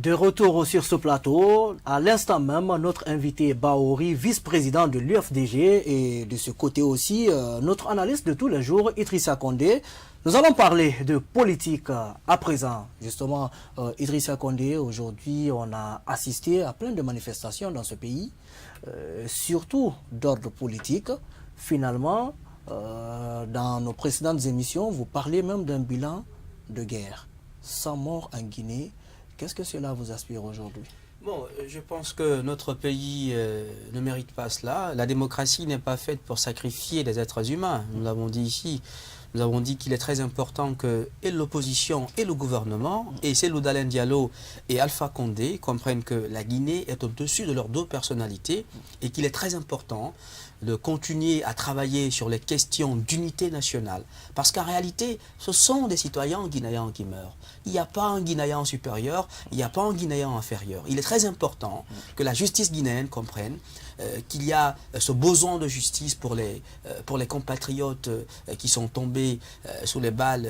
De retour sur ce plateau, à l'instant même, notre invité Bahouri, vice-président de l'UFDG, et de ce côté aussi, notre analyste de tous les jours, Idrissa Condé. Nous allons parler de politique à présent. Justement, Idrissa Condé, aujourd'hui, on a assisté à plein de manifestations dans ce pays, surtout d'ordre politique. Finalement, dans nos précédentes émissions, vous parlez même d'un bilan de guerre. 100 morts en Guinée. Qu'est-ce que cela vous aspire aujourd'hui? Bon, je pense que notre pays ne mérite pas cela. La démocratie n'est pas faite pour sacrifier des êtres humains. Nous l'avons dit ici. Nous avons dit qu'il est très important que et l'opposition et le gouvernement, et Cellou Dalein Diallo et Alpha Condé comprennent que la Guinée est au-dessus de leurs deux personnalités et qu'il est très important de continuer à travailler sur les questions d'unité nationale. Parce qu'en réalité, ce sont des citoyens guinéens qui meurent. Il n'y a pas un Guinéen supérieur, il n'y a pas un Guinéen inférieur. Il est très important que la justice guinéenne comprenne qu'il y a ce besoin de justice pour les compatriotes qui sont tombés sous les balles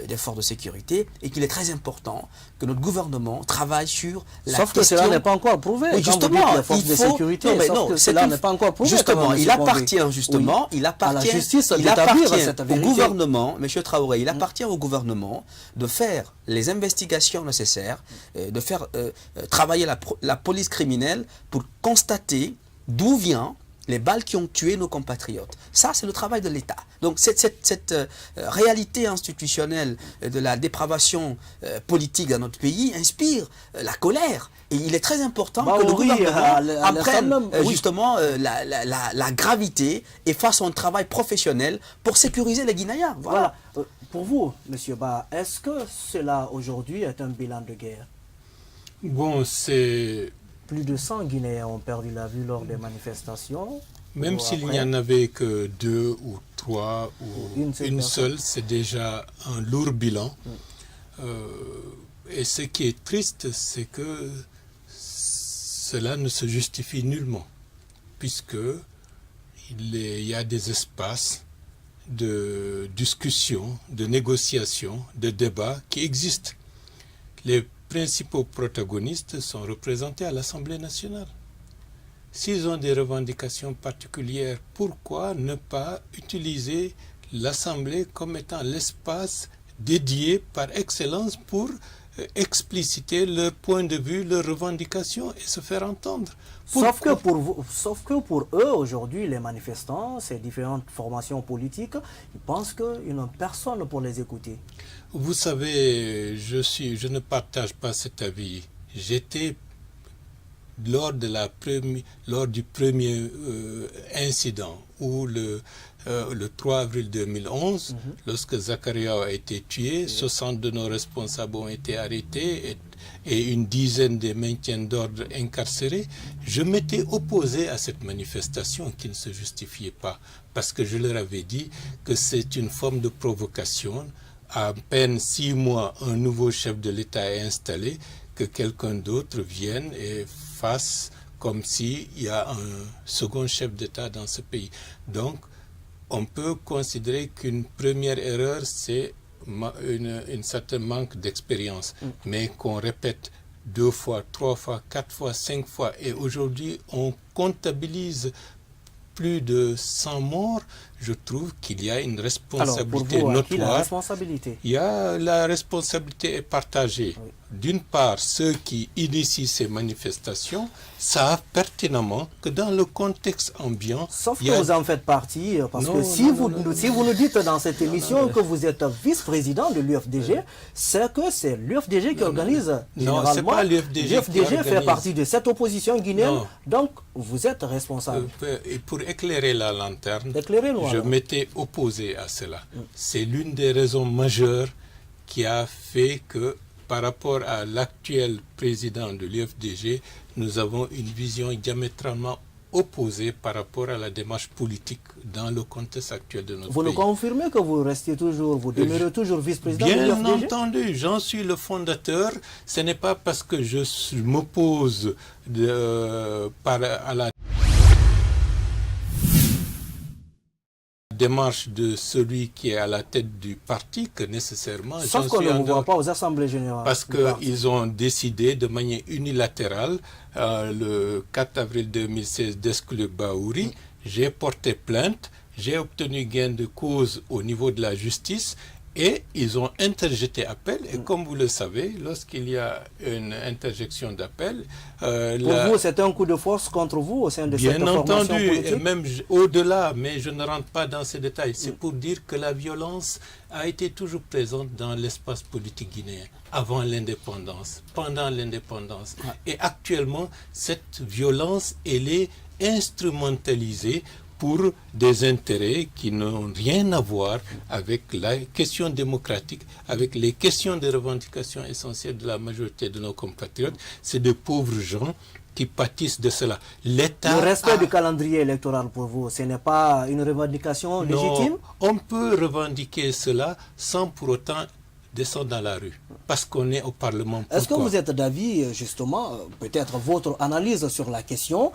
des forces de sécurité et qu'il est très important que notre gouvernement travaille sur la question... Sauf que cela n'est pas encore prouvé. Oui, justement, les forces de sécurité, cela n'est pas encore prouvé. Justement, il appartient justement, oui, à la justice d'établir cette vérité. Au gouvernement, M. Traoré, il appartient au gouvernement de faire les investigations nécessaires, de faire travailler la police criminelle pour constater d'où viennent les balles qui ont tué nos compatriotes. Ça, c'est le travail de l'État. Donc, cette réalité institutionnelle de la dépravation politique dans notre pays inspire la colère. Et il est très important que le gouvernement apprenne justement la gravité et fasse un travail professionnel pour sécuriser les Guinéens. Voilà. Pour vous, M. Ba, est-ce que cela aujourd'hui est un bilan de guerre? Bon, c'est... Plus de 100 Guinéens ont perdu la vie lors des manifestations. Même s'il n'y en avait que 2 ou 3 ou une seule, c'est déjà un lourd bilan. Et ce qui est triste, c'est que cela ne se justifie nullement, puisque il y a des espaces de discussion, de négociation, de débat qui existent. Les principaux protagonistes sont représentés à l'Assemblée nationale. S'ils ont des revendications particulières, pourquoi ne pas utiliser l'Assemblée comme étant l'espace dédié par excellence pour expliciter leur point de vue, leurs revendications et se faire entendre? Sauf que pour eux, aujourd'hui, les manifestants, ces différentes formations politiques, ils pensent qu'ils n'ont personne pour les écouter. Vous savez, je ne partage pas cet avis. J'étais lors du premier incident où le 3 avril 2011, lorsque Zakaria a été tué, 60 de nos responsables ont été arrêtés et une dizaine de maintiens d'ordre incarcérés. Je m'étais opposé à cette manifestation qui ne se justifiait pas, parce que je leur avais dit que c'est une forme de provocation. À peine 6 mois, un nouveau chef de l'État est installé, que quelqu'un d'autre vienne et fasse comme s'il y a un second chef d'État dans ce pays. Donc, on peut considérer qu'une première erreur, c'est un certain manque d'expérience, mais qu'on répète 2 fois, 3 fois, 4 fois, 5 fois, et aujourd'hui, on comptabilise plus de 100 morts. Je trouve qu'il y a une responsabilité Alors, pour vous, notoire. La responsabilité. La responsabilité est partagée. Oui. D'une part, ceux qui initient ces manifestations savent pertinemment que dans le contexte ambiant... Sauf que vous en faites partie, parce que si vous nous dites dans cette émission que vous êtes vice-président de l'UFDG, c'est que c'est l'UFDG qui organise généralement... Non, c'est pas l'UFDG L'UFDG fait partie de cette opposition guinéenne, donc vous êtes responsable. Et pour éclairer la lanterne, je m'étais opposé à cela. C'est l'une des raisons majeures qui a fait que, par rapport à l'actuel président de l'UFDG, nous avons une vision diamétralement opposée par rapport à la démarche politique dans le contexte actuel de notre pays. Vous le confirmez que vous restez toujours, vous demeurez toujours vice-président de l'UFDG? Bien entendu, j'en suis le fondateur. Ce n'est pas parce que je m'oppose à la démarche de celui qui est à la tête du parti que nécessairement... Sauf qu'on ne vous voit pas aux assemblées générales. Parce qu'ils ont décidé de manière unilatérale, le 4 avril 2016, d'exclure Bahouri. J'ai porté plainte, j'ai obtenu gain de cause au niveau de la justice et ils ont interjeté appel. Et comme vous le savez, lorsqu'il y a une interjection d'appel... Pour vous, c'est un coup de force contre vous au sein de cette formation politique? Bien entendu, et même au-delà, mais je ne rentre pas dans ces détails. C'est pour dire que la violence a été toujours présente dans l'espace politique guinéen, avant l'indépendance, pendant l'indépendance. Et actuellement, cette violence, elle est instrumentalisée pour des intérêts qui n'ont rien à voir avec la question démocratique, avec les questions de revendication essentielles de la majorité de nos compatriotes. C'est de pauvres gens qui pâtissent de cela. Le respect du calendrier électoral pour vous, ce n'est pas une revendication légitime? On peut revendiquer cela sans pour autant descendre dans la rue, parce qu'on est au Parlement. Est-ce que vous êtes d'avis, justement, peut-être votre analyse sur la question,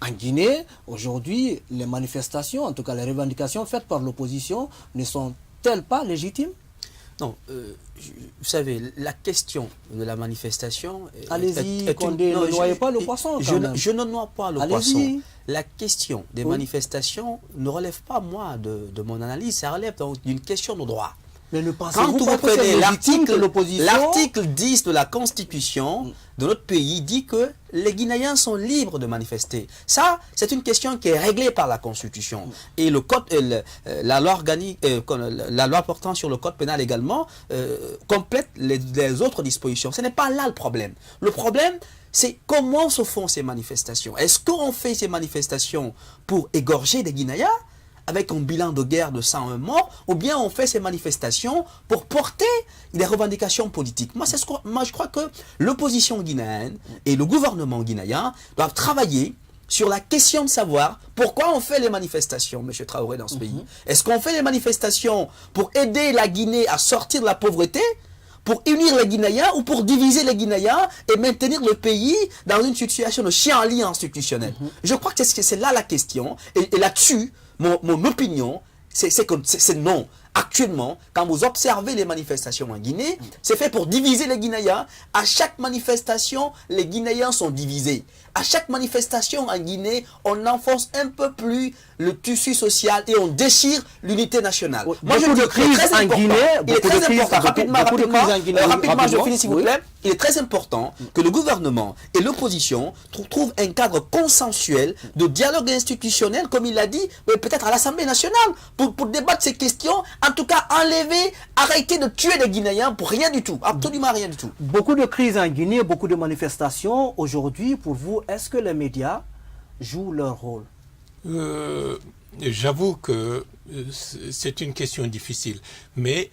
en Guinée, aujourd'hui, les manifestations, en tout cas les revendications faites par l'opposition, ne sont-elles pas légitimes? Non, vous savez, la question de la manifestation... Allez-y, Condé, ne noyez pas le poisson quand même. Je ne noie pas le poisson. La question des manifestations ne relève pas, moi, de mon analyse, ça relève d'une question de droit. Mais ne quand vous prenez l'article 10 de la Constitution de notre pays dit que les Guinéens sont libres de manifester. Ça, c'est une question qui est réglée par la Constitution. Et le code, la loi organique, la loi portant sur le code pénal également complète les autres dispositions. Ce n'est pas là le problème. Le problème, c'est comment se font ces manifestations. Est-ce qu'on fait ces manifestations pour égorger des Guinéens avec un bilan de guerre de 101 morts, ou bien on fait ces manifestations pour porter des revendications politiques. Moi, je crois que l'opposition guinéenne et le gouvernement guinéen doivent travailler sur la question de savoir pourquoi on fait les manifestations, M. Traoré, dans ce pays. Est-ce qu'on fait les manifestations pour aider la Guinée à sortir de la pauvreté, pour unir les Guinéens ou pour diviser les Guinéens et maintenir le pays dans une situation de chienlit institutionnel? Je crois que c'est là la question. Et là-dessus, mon opinion, c'est que c'est non. Actuellement, quand vous observez les manifestations en Guinée, c'est fait pour diviser les Guinéens. À chaque manifestation, les Guinéens sont divisés. À chaque manifestation en Guinée, on enfonce un peu plus le tissu social et on déchire l'unité nationale. Moi, je dis que il est très important, rapidement, je finis s'il vous plaît. Il est très important que le gouvernement et l'opposition trouvent un cadre consensuel de dialogue institutionnel, comme il l'a dit, peut-être à l'Assemblée nationale, pour débattre ces questions. En tout cas, enlever, arrêter de tuer les Guinéens pour rien du tout, absolument rien du tout. Beaucoup de crises en Guinée, beaucoup de manifestations. Aujourd'hui, pour vous, est-ce que les médias jouent leur rôle? J'avoue que c'est une question difficile, mais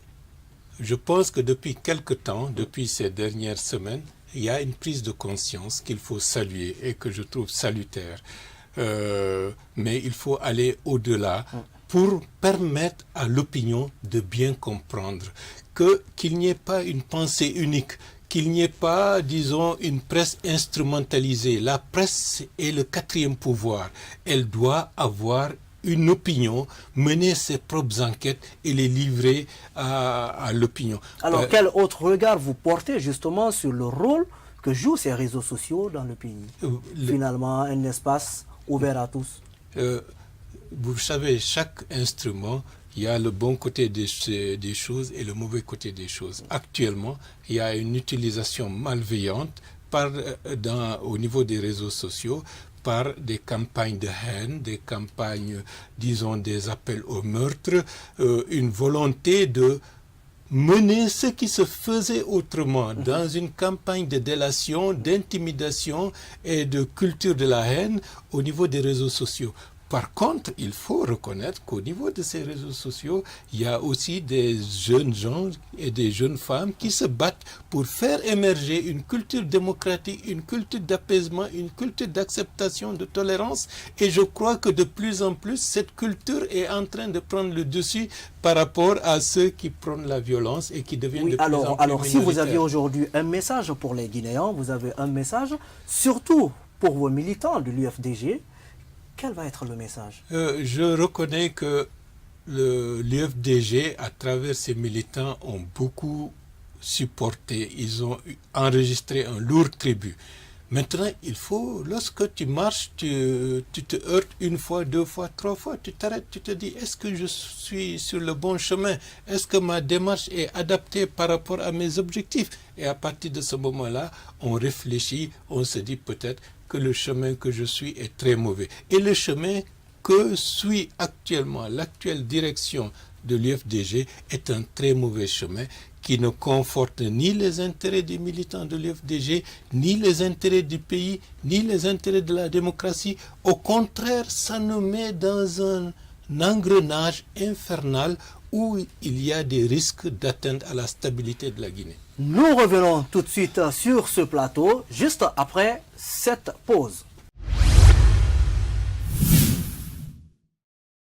je pense que depuis quelque temps, depuis ces dernières semaines, il y a une prise de conscience qu'il faut saluer et que je trouve salutaire. Mais il faut aller au-delà pour permettre à l'opinion de bien comprendre qu'il n'y ait pas une pensée unique, qu'il n'y ait pas, disons, une presse instrumentalisée. La presse est le quatrième pouvoir. Elle doit avoir une opinion, mener ses propres enquêtes et les livrer à l'opinion. Alors, quel autre regard vous portez justement sur le rôle que jouent ces réseaux sociaux dans le pays? Finalement, un espace ouvert à tous. Vous savez, chaque instrument, il y a le bon côté des choses et le mauvais côté des choses. Actuellement, il y a une utilisation malveillante au niveau des réseaux sociaux par des campagnes de haine, des campagnes, disons, des appels au meurtre, une volonté de mener ce qui se faisait autrement dans une campagne de délation, d'intimidation et de culture de la haine au niveau des réseaux sociaux. Par contre, il faut reconnaître qu'au niveau de ces réseaux sociaux, il y a aussi des jeunes gens et des jeunes femmes qui se battent pour faire émerger une culture démocratique, une culture d'apaisement, une culture d'acceptation, de tolérance. Et je crois que de plus en plus, cette culture est en train de prendre le dessus par rapport à ceux qui prônent la violence et qui deviennent de plus en plus alors, si vous aviez aujourd'hui un message pour les Guinéens, vous avez un message surtout pour vos militants de l'UFDG. Quel va être le message? Je reconnais que l'UFDG, à travers ses militants, ont beaucoup supporté. Ils ont enregistré un lourd tribut. Maintenant, il faut, lorsque tu marches, tu te heurtes une fois, deux fois, trois fois, tu t'arrêtes, tu te dis, est-ce que je suis sur le bon chemin? Est-ce que ma démarche est adaptée par rapport à mes objectifs? Et à partir de ce moment-là, on réfléchit, on se dit peut-être que le chemin que je suis est très mauvais. Et le chemin que suit actuellement l'actuelle direction de l'UFDG est un très mauvais chemin qui ne conforte ni les intérêts des militants de l'UFDG, ni les intérêts du pays, ni les intérêts de la démocratie. Au contraire, ça nous met dans un engrenage infernal où il y a des risques d'atteinte à la stabilité de la Guinée. Nous revenons tout de suite sur ce plateau, juste après cette pause.